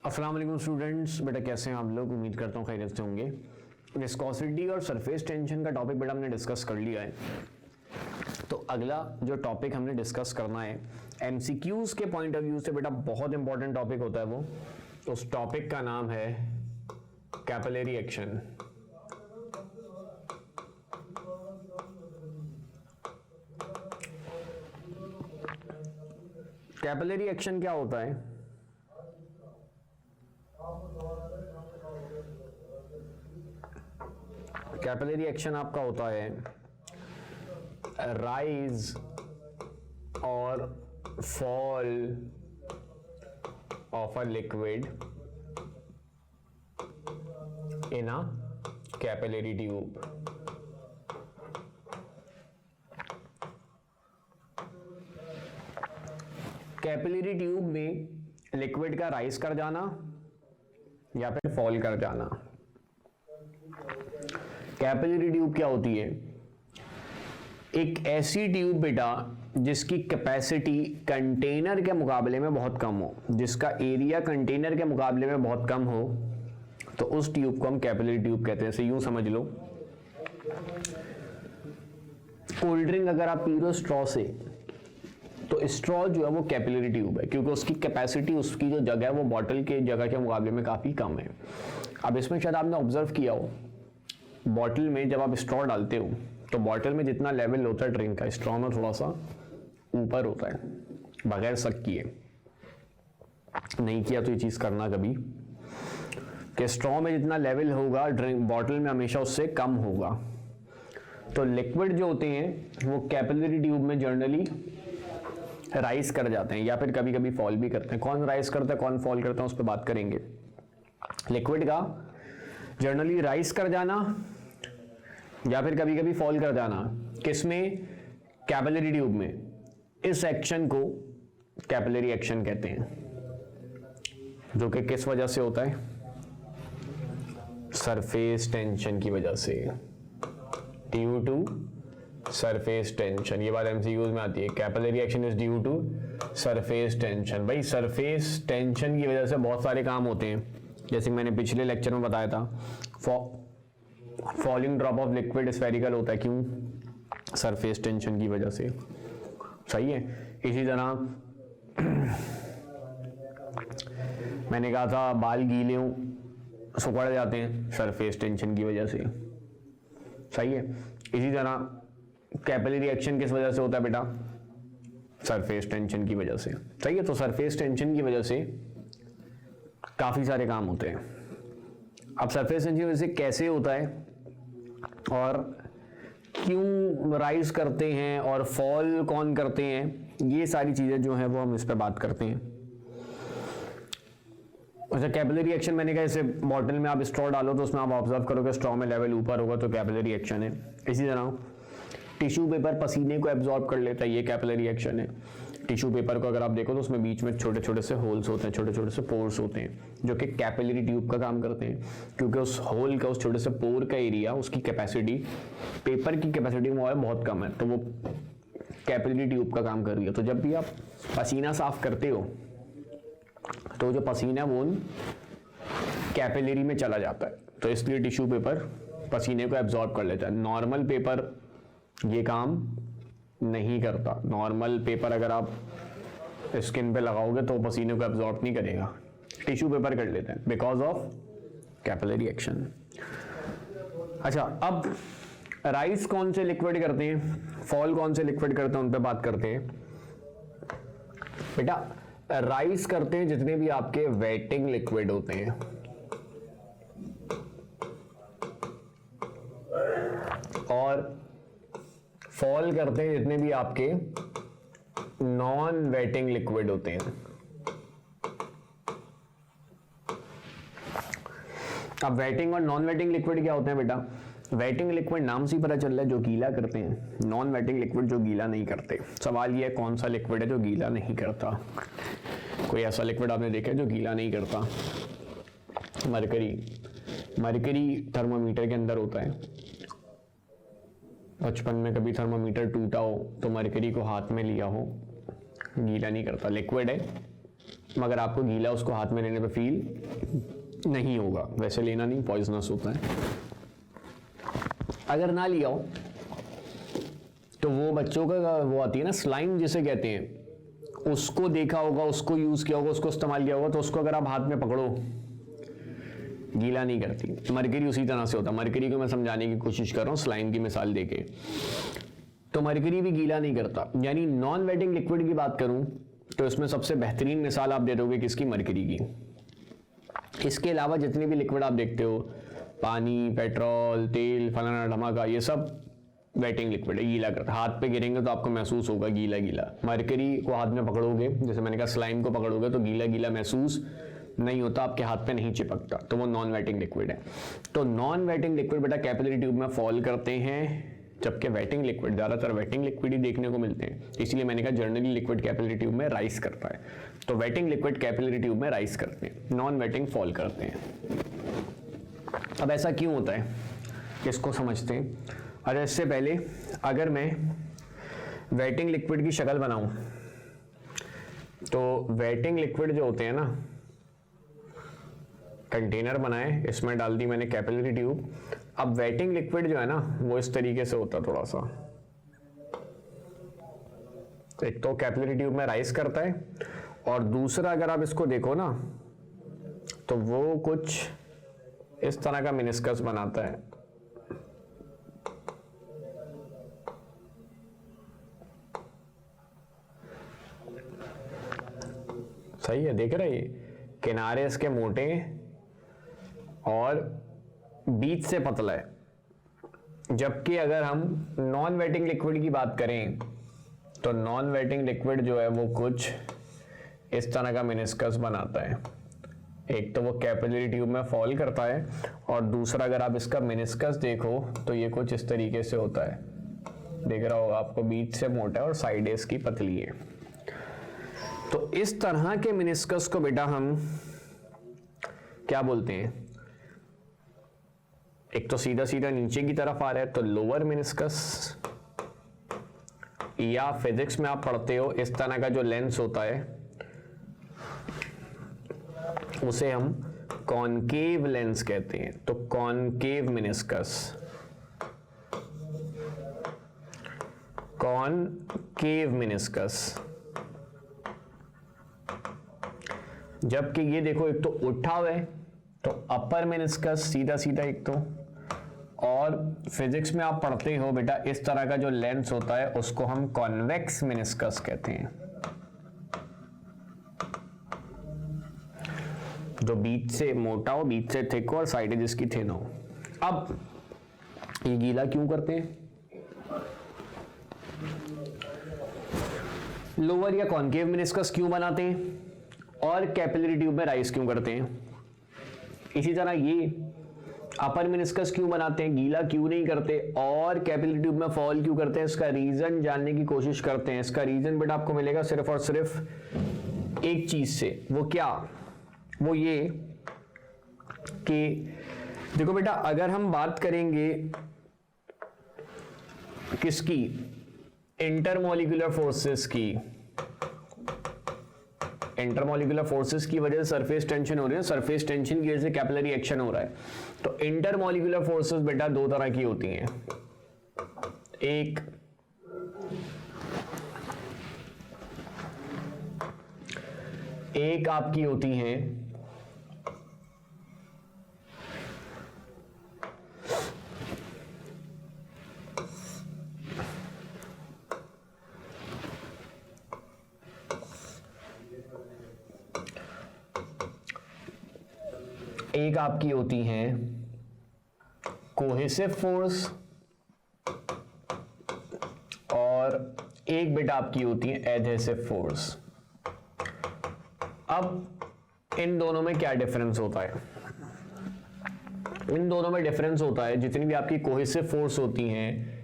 अस्सलाम वालेकुम स्टूडेंट्स। बेटा कैसे हैं आप लोग? उम्मीद करता हूँ खैरियत से होंगे। विस्कोसिटी और सरफेस टेंशन का टॉपिक बेटा हमने डिस्कस कर लिया है। तो अगला जो टॉपिक हमने डिस्कस करना है एमसीक्यूज के पॉइंट ऑफ व्यू से बेटा बहुत इंपॉर्टेंट टॉपिक होता है वो। तो उस टॉपिक का नाम है कैपिलरी एक्शन। कैपिलरी एक्शन क्या होता है? कैपिलरी एक्शन आपका होता है राइज और fall of a liquid in a capillary tube. Capillary tube में लिक्विड का राइज कर जाना या फिर फॉल कर जाना। कैपिलरी ट्यूब क्या होती है? एक ऐसी ट्यूब बेटा जिसकी कैपेसिटी कंटेनर के मुकाबले में बहुत कम हो, जिसका एरिया कंटेनर के मुकाबले में बहुत कम हो, तो उस ट्यूब को हम कैपिलरी ट्यूब कहते हैं। यूं समझ लो, कोल्ड ड्रिंक अगर आप पी रहे हो स्ट्रॉ से, तो स्ट्रॉ जो है वो कैपिलरी ट्यूब है, क्योंकि उसकी कैपेसिटी, उसकी जो जगह है वो बॉटल के जगह के मुकाबले में काफ़ी कम है। अब इसमें शायद आपने ऑब्जर्व किया हो, बॉटल में जब आप स्ट्रॉ डालते हो तो बॉटल में जितना लेवल होता है ड्रिंक का, स्ट्रॉ में थोड़ा सा ऊपर होता है, बगैर शक किए। नहीं किया तो ये चीज़ करना कभी, कि स्ट्रॉ में जितना लेवल होगा ड्रिंक बॉटल में हमेशा उससे कम होगा। तो लिक्विड जो होते हैं वो कैपिलरी ट्यूब में जनरली राइज कर जाते हैं या फिर कभी कभी फॉल भी करते हैं। कौन राइज करता है कौन फॉल करता है उस पर बात करेंगे। लिक्विड का जनरली राइज कर जाना या फिर कभी कभी फॉल कर जाना, किसमें? कैपिलरी ट्यूब में। इस एक्शन को कैपिलरी एक्शन कहते हैं, जो कि किस वजह से होता है? सरफेस टेंशन की वजह से, ड्यू टू सरफेस टेंशन। ये बात एमसीक्यूज में आती है, capillary action is due to surface tension. भाई सरफेस टेंशन की वजह से बहुत सारे काम होते हैं, जैसे मैंने पिछले लेक्चर में बताया था। Falling drop of liquid spherical होता है, क्यों? सरफेस टेंशन की वजह से। सही है। इसी तरह मैंने कहा था बाल गीले हों सुखड़ जाते हैं, सरफेस टेंशन की वजह से। सही है। इसी तरह कैपिलरी एक्शन किस वजह से होता है बेटा? सरफेस टेंशन की वजह से। सही है। तो सरफेस टेंशन की वजह से काफी सारे काम होते हैं। अब सरफेस टेंशन की वजह से कैसे होता है और क्यों राइज करते हैं और फॉल कौन करते हैं, ये सारी चीजें जो हैं वो हम इस पर बात करते हैं। अच्छा, कैपिलरी एक्शन मैंने कहा, जैसे बॉटल में आप स्ट्रॉ डालो तो उसमें आप ऑब्जर्व करोगे स्ट्रॉ में लेवल ऊपर होगा, तो कैपिलरी एक्शन है। इसी तरह टिश्यू पेपर पसीने को एब्जॉर्ब कर लेता है, ये कैपिलरी एक्शन है। टिश्यू पेपर को अगर आप देखो तो उसमें बीच में छोटे छोटे से होल्स होते हैं, छोटे छोटे से पोर्स होते हैं, जो कि कैपिलरी ट्यूब का काम करते हैं, क्योंकि उस होल का, उस छोटे से पोर का एरिया, उसकी कैपेसिटी पेपर की कैपेसिटी में बहुत कम है, तो वो कैपिलरी ट्यूब का काम कर रही है। तो जब भी आप पसीना साफ करते हो तो जो पसीना है वो कैपिलरी में चला जाता है, तो इसलिए टिश्यू पेपर पसीने को एब्जॉर्ब कर लेता है। नॉर्मल पेपर ये काम नहीं करता। नॉर्मल पेपर अगर आप स्किन पे लगाओगे तो पसीने को एब्जॉर्ब नहीं करेगा, टिश्यू पेपर कर लेते हैं बिकॉज ऑफ कैपिलरी एक्शन। अच्छा, अब राइज कौन से लिक्विड करते हैं, फॉल कौन से लिक्विड करते हैं, उन पे बात करते हैं। बेटा राइज करते हैं जितने भी आपके वेटिंग लिक्विड होते हैं, और फॉल करते हैं जितने भी आपके नॉन वेटिंग लिक्विड होते हैं। अब वेटिंग और नॉन वेटिंग लिक्विड क्या होते हैं बेटा? वेटिंग लिक्विड नाम से ही पता चल रहा है जो गीला करते हैं, नॉन वेटिंग लिक्विड जो गीला नहीं करते। सवाल ये है कौन सा लिक्विड है जो गीला नहीं करता? कोई ऐसा लिक्विड आपने देखा है जो गीला नहीं करता? मरकरी। मरकरी थर्मोमीटर के अंदर होता है। बचपन में कभी थर्मोमीटर टूटा हो तो मरकरी को हाथ में लिया हो, गीला नहीं करता, लिक्विड है मगर आपको गीला उसको हाथ में लेने पे फील नहीं होगा। वैसे लेना नहीं, पॉइजनस होता है। अगर ना लिया हो तो वो बच्चों का वो आती है ना स्लाइम जिसे कहते हैं, उसको देखा होगा, उसको यूज किया होगा, उसको इस्तेमाल किया होगा, तो उसको अगर आप हाथ में पकड़ो गीला नहीं करती। मरकरी उसी तरह से होता है। मरकरी को मैं समझाने की कोशिश कर रहा हूँ स्लाइम की मिसाल देके। तो मरकरी भी गीला नहीं करता। यानी नॉन वेटिंग लिक्विड की बात करूं तो इसमें सबसे बेहतरीन मिसाल आप दे दोगे किसकी? मरकरी की। इसके अलावा जितने भी लिक्विड आप देखते हो, पानी, पेट्रोल, तेल, फलाना धमाका, ये सब वेटिंग लिक्विड है, गीला करता। हाथ पे गिरेंगे तो आपको महसूस होगा गीला गीला। मरकरी को हाथ में पकड़ोगे, जैसे मैंने कहा स्लाइम को पकड़ोगे तो गीला गीला महसूस नहीं होता, आपके हाथ पे नहीं चिपकता, तो वो नॉन वेटिंग लिक्विड है। तो नॉन वेटिंग लिक्विड बेटा कैपिलरी ट्यूब में फॉल करते हैं, जबकि वेटिंग लिक्विड ज़्यादातर वेटिंग लिक्विड ही देखने को मिलते हैं। इसलिए मैंने कहा जनरली लिक्विड कैपिलरी ट्यूब में राइज करता है। तो वेटिंग लिक्विड कैपिलरी ट्यूब में राइज करते हैं, नॉन वेटिंग फॉल करते हैं। अब ऐसा क्यों होता है, इसको समझते हैं। अरे इससे पहले अगर मैं वेटिंग लिक्विड की शक्ल बनाऊं तो वेटिंग लिक्विड जो होते हैं ना, कंटेनर बनाए, इसमें डाल दी मैंने कैपिलरी ट्यूब। अब वेटिंग लिक्विड जो है ना वो इस तरीके से होता है थोड़ा सा। एक तो कैपिलरी ट्यूब में राइज करता है, और दूसरा अगर आप इसको देखो ना तो वो कुछ इस तरह का मिनिस्कस बनाता है। सही है, देख रहे हैं, किनारे इसके मोटे और बीच से पतला है। जबकि अगर हम नॉन वेटिंग लिक्विड की बात करें तो नॉन वेटिंग लिक्विड जो है वो कुछ इस तरह का मिनिस्कस बनाता है। एक तो वो कैपिलरी ट्यूब में फॉल करता है, और दूसरा अगर आप इसका मिनिस्कस देखो तो ये कुछ इस तरीके से होता है। देख रहा होगा आपको, बीच से मोटा है और साइड इसकी पतली है। तो इस तरह के मिनिस्कस को बेटा हम क्या बोलते हैं? एक तो सीधा सीधा नीचे की तरफ आ रहा है तो लोअर मिनिस्कस, या फिजिक्स में आप पढ़ते हो इस तरह का जो लेंस होता है उसे हम कॉनकेव लेंस कहते हैं। तो कॉनकेव मिनिस्कस, कॉनकेव मिनिस्कस। जबकि ये देखो, एक तो उठा हुआ है तो अपर मिनिस्कस सीधा सीधा एक तो, और फिजिक्स में आप पढ़ते हो बेटा इस तरह का जो लेंस होता है उसको हम कॉन्वेक्स मिनिस्कस कहते हैं, जो बीच से मोटा हो, बीच से थिक हो और साइड जिसकी थिन हो। अब ये गीला क्यों करते हैं? लोअर या कॉनकेव मिनिस्कस क्यों बनाते हैं, और कैपिलरी ट्यूब में राइज क्यों करते हैं? इसी तरह ये अपर मिनिस्कस क्यों बनाते हैं, गीला क्यों नहीं करते, और कैपिलरी ट्यूब में फॉल क्यों करते हैं? इसका रीजन जानने की कोशिश करते हैं। इसका रीजन बेटा आपको मिलेगा सिर्फ और सिर्फ एक चीज से। वो क्या? वो ये कि देखो बेटा, अगर हम बात करेंगे किसकी? इंटरमॉलिक्यूलर फोर्सेस की। इंटरमॉलिक्यूलर फोर्सेस की वजह से सरफेस टेंशन हो रही है, सरफेस टेंशन की वजह से कैपिलरी एक्शन हो रहा है। तो इंटरमॉलिक्यूलर फोर्सेस बेटा दो तरह की होती हैं। एक आपकी होती हैं कोहेसिव फोर्स, और एक बेटा आपकी होती है एडहेसिव फोर्स। अब इन दोनों में क्या डिफरेंस होता है? इन दोनों में डिफरेंस होता है, जितनी भी आपकी कोहेसिव फोर्स होती हैं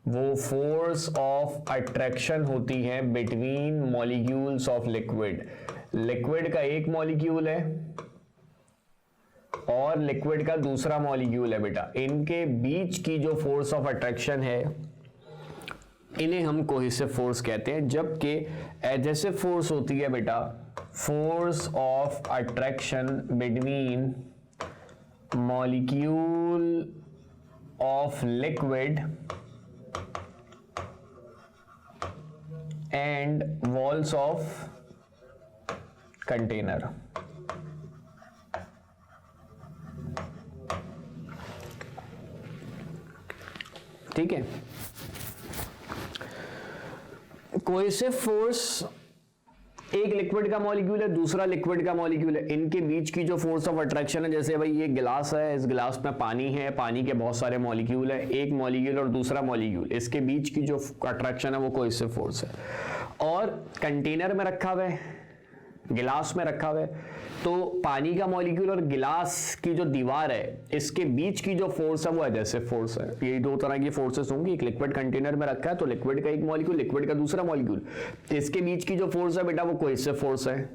वो फोर्स ऑफ अट्रैक्शन होती है between molecules of liquid. Liquid का एक मॉलिक्यूल है और लिक्विड का दूसरा मॉलिक्यूल है बेटा, इनके बीच की जो फोर्स ऑफ अट्रैक्शन है इन्हें हम कोहेसिव फोर्स कहते हैं। जबकि एडहेसिव फोर्स होती है बेटा force of attraction between molecule of liquid and walls of container. ठीक है, कोहेसिव फोर्स, एक लिक्विड का मॉलिक्यूल है, दूसरा लिक्विड का मॉलिक्यूल है, इनके बीच की जो फोर्स ऑफ अट्रैक्शन है, जैसे भाई ये गिलास है, इस गिलास में पानी है, पानी के बहुत सारे मॉलिक्यूल है, एक मॉलिक्यूल और दूसरा मॉलिक्यूल, इसके बीच की जो अट्रैक्शन है वो कोहेसिव फोर्स है। और कंटेनर में रखा हुआ है, गिलास में रखा हुआ है, तो पानी का मॉलिक्यूल और गिलास की जो दीवार है, इसके बीच की जो फोर्स है वो एडहेसिव फोर्स है। ये दो तरह की फोर्सेस होंगी, एक लिक्विड कंटेनर में रखा है तो लिक्विड का एक मॉलिक्यूल, लिक्विड का दूसरा मॉलिक्यूल, इसके बीच की जो फोर्स है बेटा वो कोहेसिव फोर्स है।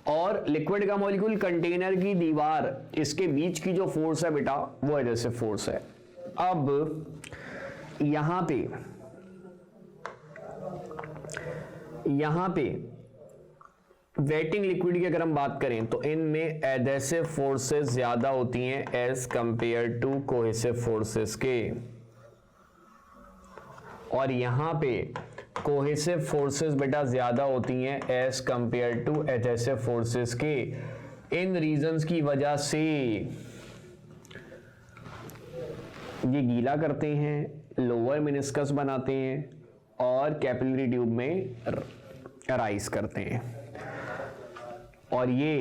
और लिक्विड का मॉलिक्यूल, कंटेनर की दीवार, इसके बीच की जो फोर्स है बेटा वो एडहेसिव फोर्स है। अब यहां पे वेटिंग लिक्विड की अगर हम बात करें तो इनमें एडहेसिव फोर्सेस ज्यादा होती हैं as compare to cohesive forces के, और यहां पे कोहेसिव फोर्सेस बेटा ज्यादा होती हैं as compare to adhesive forces के। इन रीजंस की वजह से ये गीला करते हैं, लोअर मेनिस्कस बनाते हैं और कैपिलरी ट्यूब में राइज करते हैं, और ये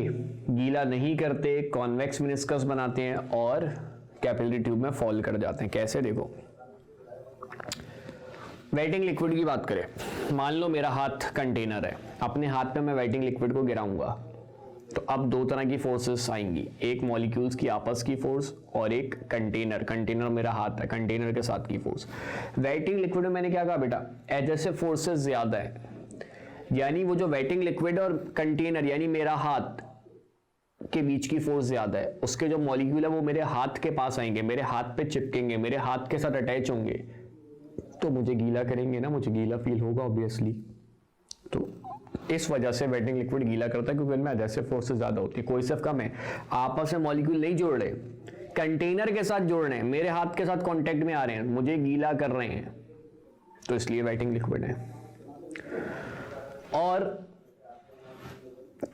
गीला नहीं करते, कॉन्वेक्स मेनिस्कस बनाते हैं और कैपिलरी ट्यूब में फॉल कर जाते हैं। कैसे, देखो वेटिंग लिक्विड की बात करें, मान लो मेरा हाथ कंटेनर है, अपने हाथ में मैं वेटिंग लिक्विड को गिराऊंगा तो अब दो तरह की फोर्सेस आएंगी, एक मॉलिक्यूल्स की आपस की फोर्स और एक कंटेनर मेरा हाथ है, कंटेनर के साथ की फोर्स। वेटिंग लिक्विड में मैंने क्या कहा बेटा, एडहेसिव फोर्सेस ज्यादा है, यानी वो जो वेटिंग लिक्विड और कंटेनर यानी मेरा हाथ के बीच की फोर्स ज्यादा है, उसके जो मॉलिक्यूल है वो मेरे हाथ के पास आएंगे, मेरे हाथ पे चिपकेंगे, मेरे हाथ के साथ अटैच होंगे, तो मुझे गीला करेंगे ना, मुझे गीला फील होगा ऑब्वियसली। तो इस वजह से वेटिंग लिक्विड गीला करता है, क्योंकि इनमें एडहेसिव फोर्सेस ज्यादा होती है। कोहेसिव कम है, आपस में मॉलिक्यूल नहीं जोड़ रहे, कंटेनर के साथ जोड़ रहे हैं, मेरे हाथ के साथ कांटेक्ट में आ रहे हैं, मुझे गीला कर रहे हैं, तो इसलिए वेटिंग लिक्विड है। और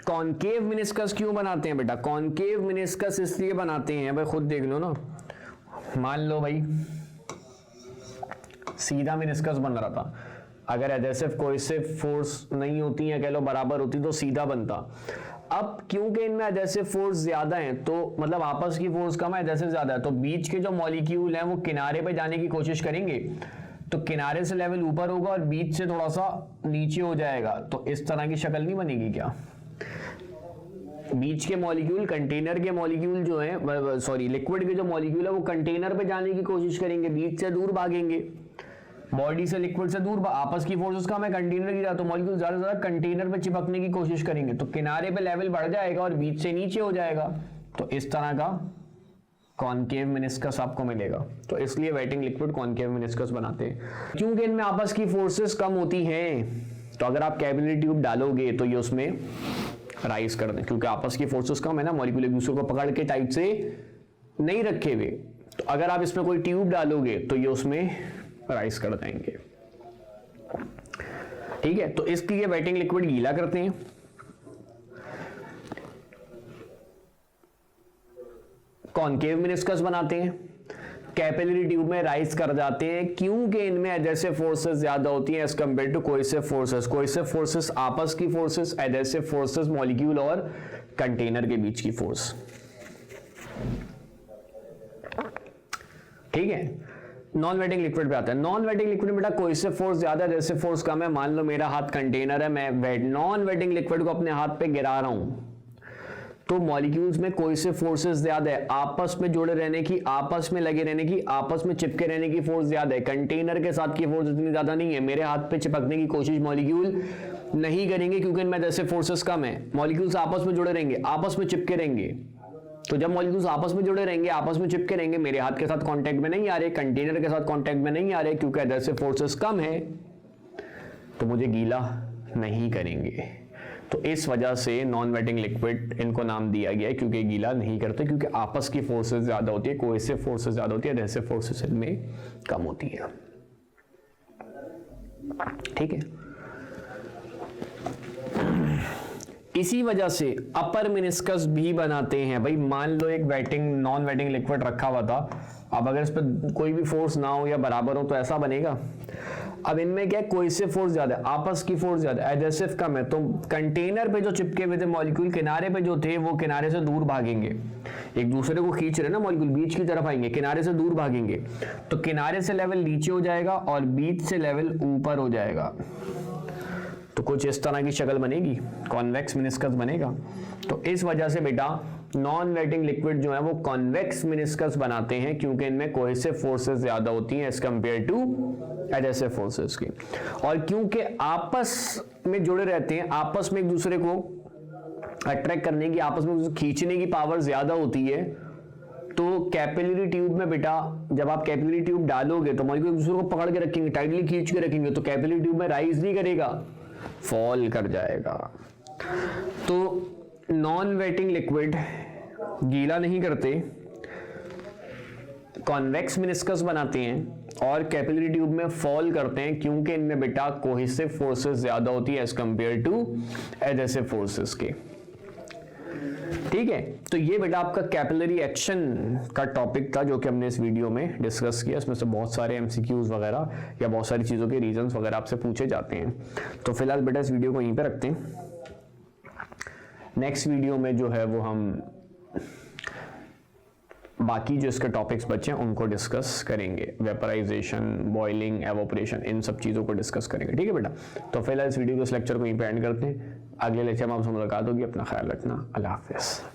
कॉनकेव मेनिस्कस क्यों बनाते हैं बेटा, कॉनकेव मेनिस्कस इसलिए बनाते हैं, भाई खुद देख लो ना, मान लो भाई सीधा मेनिस्कस बन रहा था, अगर एडहेसिव कोहेसिव फोर्स नहीं होती है, कह लो बराबर होती, तो सीधा बनता। अब क्योंकि इनमें एडहेसिव फोर्स ज्यादा है, तो मतलब आपस की फोर्स कम है, एडहेसिव ज्यादा है, तो बीच के जो मॉलिक्यूल हैं वो किनारे पे जाने की कोशिश करेंगे, तो किनारे से लेवल ऊपर होगा और बीच से थोड़ा सा नीचे हो जाएगा, तो इस तरह की शक्ल नहीं बनेगी क्या। बीच के मॉलिक्यूल, कंटेनर के मॉलिक्यूल जो है, सॉरी लिक्विड के जो मॉलिक्यूल है वो कंटेनर पे जाने की कोशिश करेंगे, बीच से दूर भागेंगे, बॉडी से लिक्विड से दूर, आपस की फोर्सेस कम है, कंटेनर की ज्यादा, तो मॉलिक्यूल ज्यादा से ज्यादा कंटेनर पे चिपकने की कोशिश करेंगे, तो किनारे पे लेवल बढ़ जाएगा और बीच से नीचे हो जाएगा, तो इस तरह का कॉनकेव मेनिस्कस आपको मिलेगा। तो इसलिए वेटिंग लिक्विड कॉनकेव मेनिस्कस बनाते हैं, क्योंकि इनमें आपस की फोर्सेस कम होती हैं। तो अगर आप कैपिलरी ट्यूब डालोगे तो ये उसमें राइज कर दें, क्योंकि आपस की फोर्सेस कम है ना, मॉलिक्यूल एक दूसरे को पकड़ के टाइट से नहीं रखे हुए, तो अगर आप इसमें कोई ट्यूब डालोगे तो ये उसमें राइज कर देंगे। ठीक है, तो इसलिए वेटिंग लिक्विड गीला करते हैं। कॉनकेव मेनिस्कस बनाते हैं, कैपिलरी ट्यूब में राइज कर जाते हैं, क्योंकि इनमें एडहेसिव फोर्सेस ज्यादा होती हैं as compare to cohesive forces. Cohesive forces आपस की फोर्सेस, एडहेसिव फोर्सेस मॉलिक्यूल और कंटेनर के बीच की फोर्स। ठीक है, नॉन वेटिंग लिक्विड पे आता है। नॉन वेटिंग लिक्विड में बेटा कोहेसिव फोर्स ज्यादा है, एडहेसिव फोर्स कम है। मान लो मेरा हाथ कंटेनर है, मैं नॉन वेटिंग लिक्विड को अपने हाथ पे गिरा रहा हूं, तो मॉलिक्यूल्स में कोहेसिव फोर्सेस ज्यादा है, आपस में जुड़े रहने की, आपस में लगे रहने की, आपस में चिपके रहने की फोर्स ज्यादा है। कंटेनर के साथ की फोर्स इतनी ज्यादा नहीं है, मेरे हाथ पे चिपकने की कोशिश मॉलिक्यूल नहीं करेंगे, क्योंकि इनमें एडहेसिव फोर्सेस कम है। मॉलिक्यूल्स आपस में जुड़े रहेंगे, आपस में चिपके रहेंगे, तो जब मॉलिक्यूल्स आपस में जुड़े रहेंगे, आपस में चिपके रहेंगे, मेरे हाथ के साथ कांटेक्ट में नहीं आ रहे, कंटेनर के साथ कांटेक्ट में नहीं आ रहे, क्योंकि एडहेसिव फोर्सेस कम है, तो मुझे गीला नहीं करेंगे। तो इस वजह से नॉन वेटिंग लिक्विड इनको नाम दिया गया है, क्योंकि गीला नहीं करते, क्योंकि आपस की फोर्सेस ज़्यादा होती है, कोहेसिव फोर्सेस ज़्यादा होती है, एडहेसिव फोर्सेस इनमें कम होती है। ठीक है, इसी वजह से अपर मिनिस्कस भी बनाते हैं। भाई मान लो एक वेटिंग नॉन वेटिंग लिक्विड रखा हुआ था, अब अगर इस पर कोई भी फोर्स ना हो या बराबर हो तो ऐसा बनेगा। अब इनमें क्या है, कोहेसिव फोर्स ज्यादा है, आपस की फोर्स ज्यादा, एडहेसिव कम है, तो कंटेनर पे जो चिपके हुए थे मॉलिक्यूल, किनारे पे जो थे वो किनारे से दूर भागेंगे, एक दूसरे को खींच रहे ना मॉलिक्यूल, बीच की तरफ आएंगे, किनारे से दूर भागेंगे, तो किनारे से लेवल नीचे हो जाएगा और बीच से लेवल ऊपर हो जाएगा, तो कुछ इस तरह की शक्ल बनेगी, कॉन्वेक्स मिनिस्कस बनेगा। तो इस वजह से बेटा नॉन वेटिंग लिक्विड जो है वो कॉन्वेक्स मिनिस्कस बनाते हैं, क्योंकि इनमें कोहेसिव फोर्सेस ज्यादा होती हैं as compare to adhesive forces की, और क्योंकि आपस में जुड़े रहते हैं, आपस में एक दूसरे को अट्रैक्ट करने की, आपस में खींचने की पावर ज्यादा होती है। तो कैपिलरी ट्यूब में बेटा जब आप कैपिलरी ट्यूब डालोगे तो मॉलिक्यूल एक दूसरे को पकड़ के रखेंगे, टाइटली खींच के रखेंगे, तो कैपिलरी ट्यूब में राइज नहीं करेगा, फॉल कर जाएगा। तो नॉन वेटिंग लिक्विड गीला नहीं करते, कॉन्वेक्स मिनिस्कस बनाते हैं और कैपिलरी ट्यूब में फॉल करते हैं, क्योंकि इनमें बेटा कोहेसिव फोर्सेस ज्यादा होती है as compare to adhesive forces के। ठीक है, तो ये बेटा आपका कैपिलरी एक्शन का टॉपिक था जो कि हमने इस वीडियो में डिस्कस किया। इसमें से बहुत सारे एमसीक्यूज वगैरह या बहुत सारी चीज़ों के रीजंस वगैरह आपसे पूछे जाते हैं। तो फिलहाल बेटा इस वीडियो को यहीं पे रखते हैं। नेक्स्ट वीडियो में जो है वो हम बाकी जो इसके टॉपिक्स बचे हैं उनको डिस्कस करेंगे, वेपराइजेशन, बॉइलिंग, एवोपरेशन, इन सब चीज़ों को डिस्कस करेंगे। ठीक है बेटा, तो फिलहाल इस वीडियो को, इस लेक्चर को यहीं पे एंड करते हैं। अगले लेक्चर में आपसे मुलाकात होगी, अपना ख्याल रखना, अल्लाह हाफिज़।